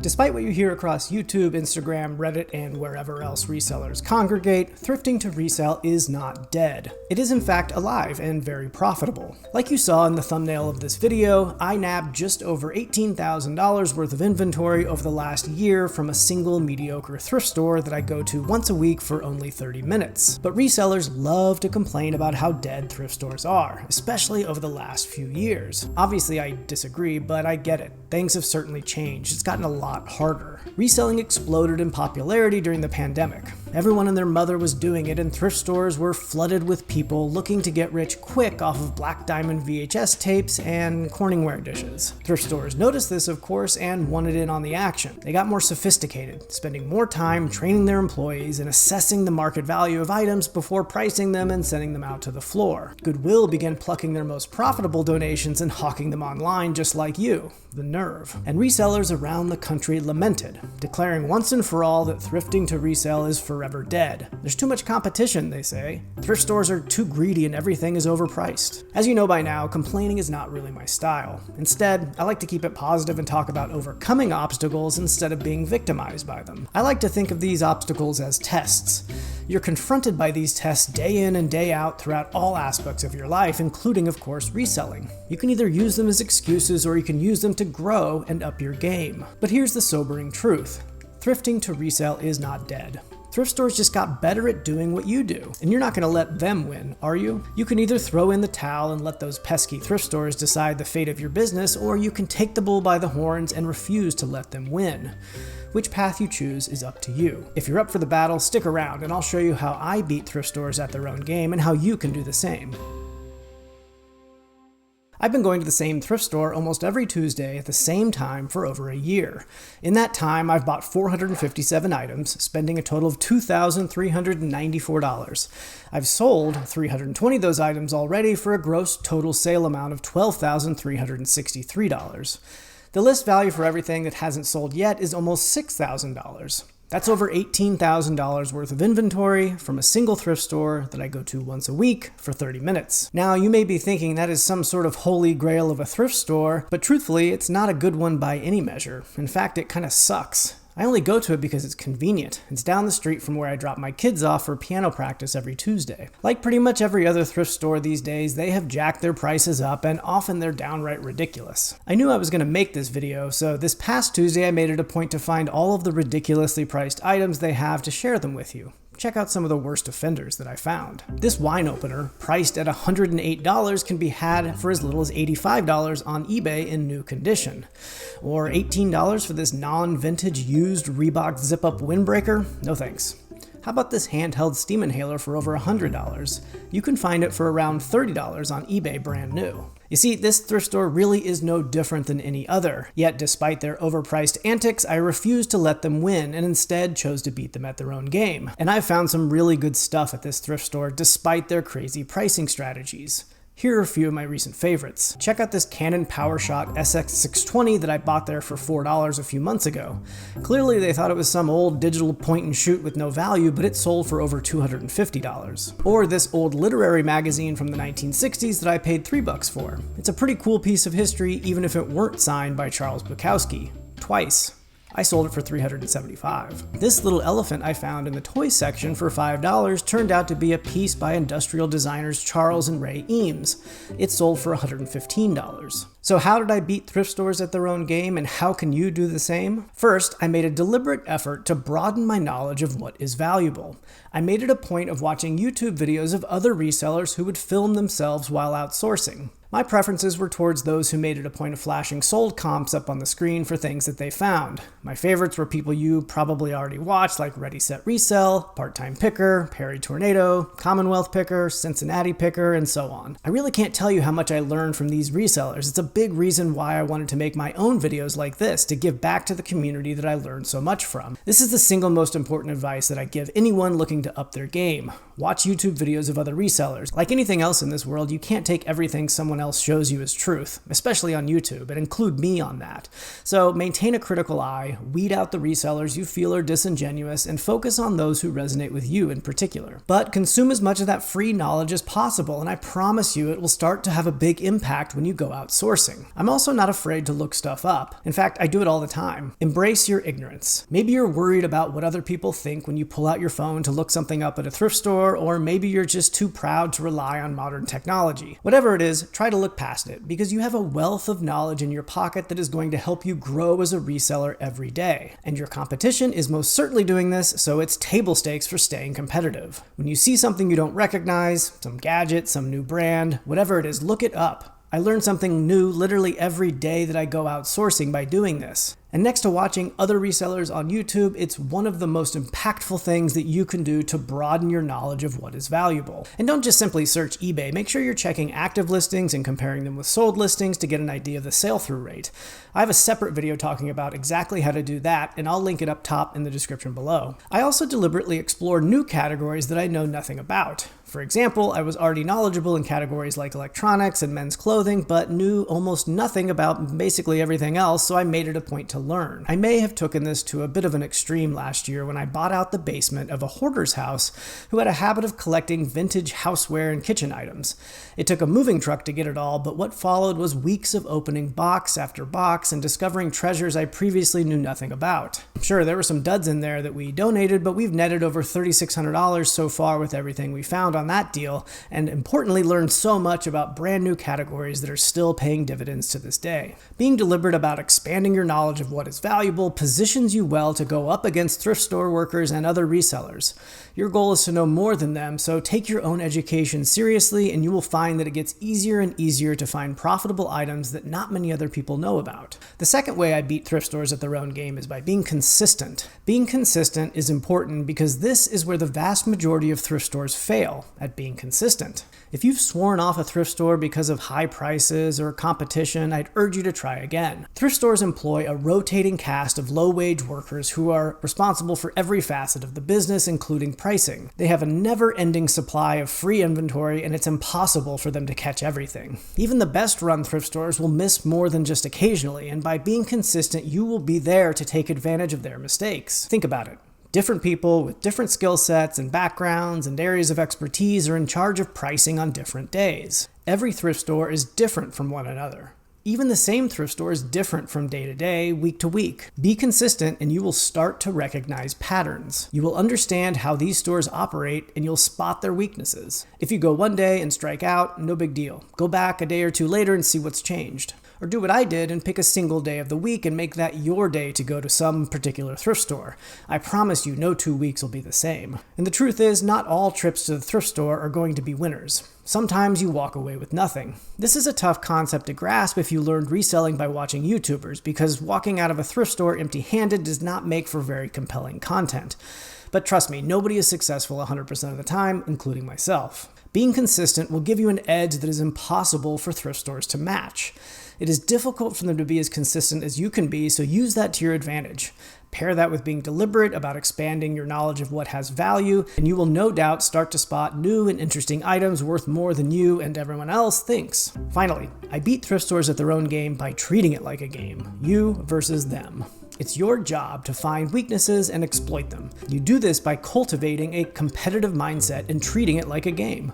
Despite what you hear across YouTube, Instagram, Reddit, and wherever else resellers congregate, thrifting to resell is not dead. It is in fact alive and very profitable. Like you saw in the thumbnail of this video, I nabbed just over $18,000 worth of inventory over the last year from a single mediocre thrift store that I go to once a week for only 30 minutes. But resellers love to complain about how dead thrift stores are, especially over the last few years. Obviously I disagree, but I get it. Things have certainly changed. It's gotten a lot harder. Reselling exploded in popularity during the pandemic. Everyone and their mother was doing it, and thrift stores were flooded with people looking to get rich quick off of Black Diamond VHS tapes and Corningware dishes. Thrift stores noticed this, of course, and wanted in on the action. They got more sophisticated, spending more time training their employees and assessing the market value of items before pricing them and sending them out to the floor. Goodwill began plucking their most profitable donations and hawking them online just like you. The nerve. And resellers around the country lamented, declaring once and for all that thrifting to resell is forever dead. There's too much competition, they say. Thrift stores are too greedy and everything is overpriced. As you know by now, complaining is not really my style. Instead, I like to keep it positive and talk about overcoming obstacles instead of being victimized by them. I like to think of these obstacles as tests. You're confronted by these tests day in and day out throughout all aspects of your life, including, of course, reselling. You can either use them as excuses or you can use them to grow and up your game. But here's the sobering truth. Thrifting to resell is not dead. Thrift stores just got better at doing what you do, and you're not going to let them win, are you? You can either throw in the towel and let those pesky thrift stores decide the fate of your business, or you can take the bull by the horns and refuse to let them win. Which path you choose is up to you. If you're up for the battle, stick around and I'll show you how I beat thrift stores at their own game and how you can do the same. I've been going to the same thrift store almost every Tuesday at the same time for over a year. In that time, I've bought 457 items, spending a total of $2,394. I've sold 320 of those items already for a gross total sale amount of $12,363. The list value for everything that hasn't sold yet is almost $6,000. That's over $18,000 worth of inventory from a single thrift store that I go to once a week for 30 minutes. Now, you may be thinking that is some sort of holy grail of a thrift store, but truthfully, it's not a good one by any measure. In fact, it kind of sucks. I only go to it because it's convenient. It's down the street from where I drop my kids off for piano practice every Tuesday. Like pretty much every other thrift store these days, they have jacked their prices up and often they're downright ridiculous. I knew I was going to make this video, so this past Tuesday I made it a point to find all of the ridiculously priced items they have to share them with you. Check out some of the worst offenders that I found. This wine opener, priced at $108, can be had for as little as $85 on eBay in new condition. Or $18 for this non-vintage used Reebok zip-up windbreaker? No thanks. How about this handheld steam inhaler for over $100? You can find it for around $30 on eBay brand new. You see, this thrift store really is no different than any other. Yet, despite their overpriced antics, I refused to let them win and instead chose to beat them at their own game. And I've found some really good stuff at this thrift store despite their crazy pricing strategies. Here are a few of my recent favorites. Check out this Canon PowerShot SX620 that I bought there for $4 a few months ago. Clearly they thought it was some old digital point and shoot with no value, but it sold for over $250. Or this old literary magazine from the 1960s that I paid $3 for. It's a pretty cool piece of history even if it weren't signed by Charles Bukowski. Twice. I sold it for $375. This little elephant I found in the toy section for $5 turned out to be a piece by industrial designers Charles and Ray Eames. It sold for $115. So how did I beat thrift stores at their own game, and how can you do the same? First, I made a deliberate effort to broaden my knowledge of what is valuable. I made it a point of watching YouTube videos of other resellers who would film themselves while outsourcing. My preferences were towards those who made it a point of flashing sold comps up on the screen for things that they found. My favorites were people you probably already watched, like Set Resell, Part-Time Picker, Perry Tornado, Commonwealth Picker, Cincinatti Picker, and so on. I really can't tell you how much I learned from these resellers. It's a big reason why I wanted to make my own videos like this, to give back to the community that I learned so much from. This is the single most important advice that I give anyone looking to up their game. Watch YouTube videos of other resellers. Like anything else in this world, you can't take everything someone else shows you as truth, especially on YouTube, and include me on that. So maintain a critical eye, weed out the resellers you feel are disingenuous, and focus on those who resonate with you in particular. But consume as much of that free knowledge as possible, and I promise you it will start to have a big impact when you go outsourcing. sourcing. I'm also not afraid to look stuff up. In fact, I do it all the time. Embrace your ignorance. Maybe you're worried about what other people think when you pull out your phone to look something up at a thrift store, or maybe you're just too proud to rely on modern technology. Whatever it is, try to look past it, because you have a wealth of knowledge in your pocket that is going to help you grow as a reseller every day. And your competition is most certainly doing this, so it's table stakes for staying competitive. When you see something you don't recognize, some gadget, some new brand, whatever it is, look it up. I learn something new literally every day that I go out sourcing by doing this. And next to watching other resellers on YouTube, it's one of the most impactful things that you can do to broaden your knowledge of what is valuable. And don't just simply search eBay. Make sure you're checking active listings and comparing them with sold listings to get an idea of the sale-through rate. I have a separate video talking about exactly how to do that, and I'll link it up top in the description below. I also deliberately explore new categories that I know nothing about. For example, I was already knowledgeable in categories like electronics and men's clothing, but knew almost nothing about basically everything else, so I made it a point to learn. I may have taken this to a bit of an extreme last year when I bought out the basement of a hoarder's house who had a habit of collecting vintage houseware and kitchen items. It took a moving truck to get it all, but what followed was weeks of opening box after box and discovering treasures I previously knew nothing about. Sure, there were some duds in there that we donated, but we've netted over $3,600 so far with everything we found on that deal, and importantly learned so much about brand new categories that are still paying dividends to this day. Being deliberate about expanding your knowledge of what is valuable positions you well to go up against thrift store workers and other resellers. Your goal is to know more than them, so take your own education seriously and you will find that it gets easier and easier to find profitable items that not many other people know about. The second way I beat thrift stores at their own game is by being consistent. Being consistent is important because this is where the vast majority of thrift stores fail, at being consistent. If you've sworn off a thrift store because of high prices or competition, I'd urge you to try again. Thrift stores employ a rotating cast of low-wage workers who are responsible for every facet of the business, including pricing. They have a never-ending supply of free inventory, and it's impossible for them to catch everything. Even the best-run thrift stores will miss more than just occasionally, and by being consistent, you will be there to take advantage of their mistakes. Think about it. Different people with different skill sets and backgrounds and areas of expertise are in charge of pricing on different days. Every thrift store is different from one another. Even the same thrift store is different from day to day, week to week. Be consistent and you will start to recognize patterns. You will understand how these stores operate and you'll spot their weaknesses. If you go one day and strike out, no big deal. Go back a day or two later and see what's changed. Or do what I did and pick a single day of the week and make that your day to go to some particular thrift store. I promise you no 2 weeks will be the same. And the truth is, not all trips to the thrift store are going to be winners. Sometimes you walk away with nothing. This is a tough concept to grasp if you learned reselling by watching YouTubers, because walking out of a thrift store empty-handed does not make for very compelling content. But trust me, nobody is successful 100% of the time, including myself. Being consistent will give you an edge that is impossible for thrift stores to match. It is difficult for them to be as consistent as you can be, so use that to your advantage. Pair that with being deliberate about expanding your knowledge of what has value, and you will no doubt start to spot new and interesting items worth more than you and everyone else thinks. Finally, I beat thrift stores at their own game by treating it like a game. You versus them. It's your job to find weaknesses and exploit them. You do this by cultivating a competitive mindset and treating it like a game.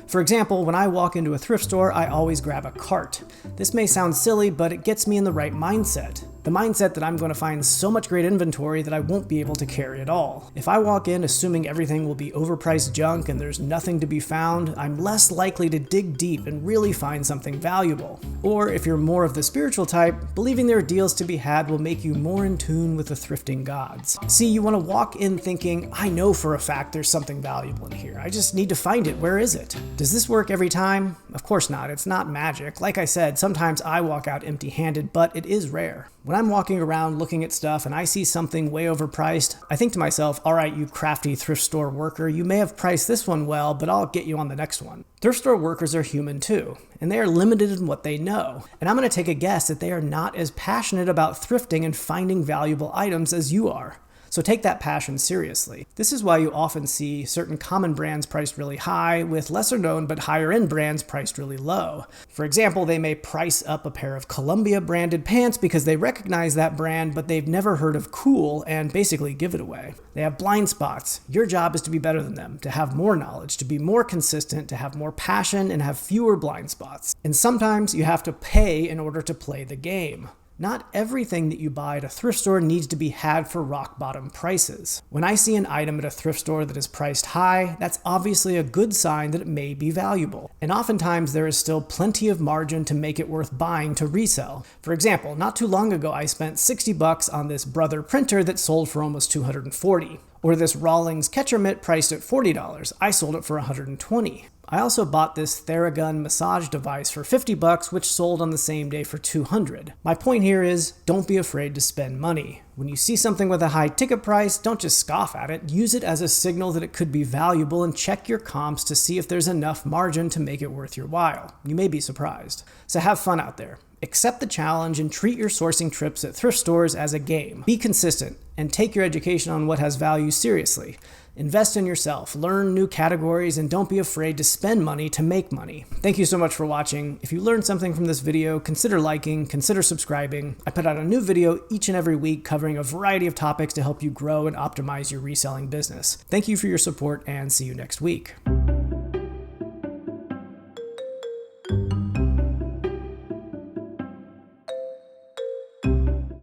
For example, when I walk into a thrift store, I always grab a cart. This may sound silly, but it gets me in the right mindset. The mindset that I'm going to find so much great inventory that I won't be able to carry it all. If I walk in assuming everything will be overpriced junk and there's nothing to be found, I'm less likely to dig deep and really find something valuable. Or if you're more of the spiritual type, believing there are deals to be had will make you more in tune with the thrifting gods. See, you want to walk in thinking, I know for a fact there's something valuable in here. I just need to find it. Where is it? Does this work every time? Of course not. It's not magic. Like I said, sometimes I walk out empty-handed, but it is rare. When I'm walking around looking at stuff and I see something way overpriced, I think to myself, all right, you crafty thrift store worker, you may have priced this one well, but I'll get you on the next one. Thrift store workers are human too, and they are limited in what they know. And I'm going to take a guess that they are not as passionate about thrifting and finding valuable items as you are. So take that passion seriously. This is why you often see certain common brands priced really high with lesser known but higher end brands priced really low. For example, they may price up a pair of Columbia branded pants because they recognize that brand, but they've never heard of Cool and basically give it away. They have blind spots. Your job is to be better than them, to have more knowledge, to be more consistent, to have more passion, and have fewer blind spots. And sometimes you have to pay in order to play the game. Not everything that you buy at a thrift store needs to be had for rock bottom prices. When I see an item at a thrift store that is priced high, that's obviously a good sign that it may be valuable. And oftentimes there is still plenty of margin to make it worth buying to resell. For example, not too long ago I spent $60 on this Brother printer that sold for almost $240. Or this Rawlings catcher mitt priced at $40. I sold it for $120. I also bought this Theragun massage device for $50, which sold on the same day for $200. My point here is, don't be afraid to spend money. When you see something with a high ticket price, don't just scoff at it. Use it as a signal that it could be valuable and check your comps to see if there's enough margin to make it worth your while. You may be surprised. So have fun out there. Accept the challenge and treat your sourcing trips at thrift stores as a game. Be consistent and take your education on what has value seriously. Invest in yourself, learn new categories, and don't be afraid to spend money to make money. Thank you so much for watching. If you learned something from this video, consider liking, consider subscribing. I put out a new video each and every week covering a variety of topics to help you grow and optimize your reselling business. Thank you for your support and see you next week.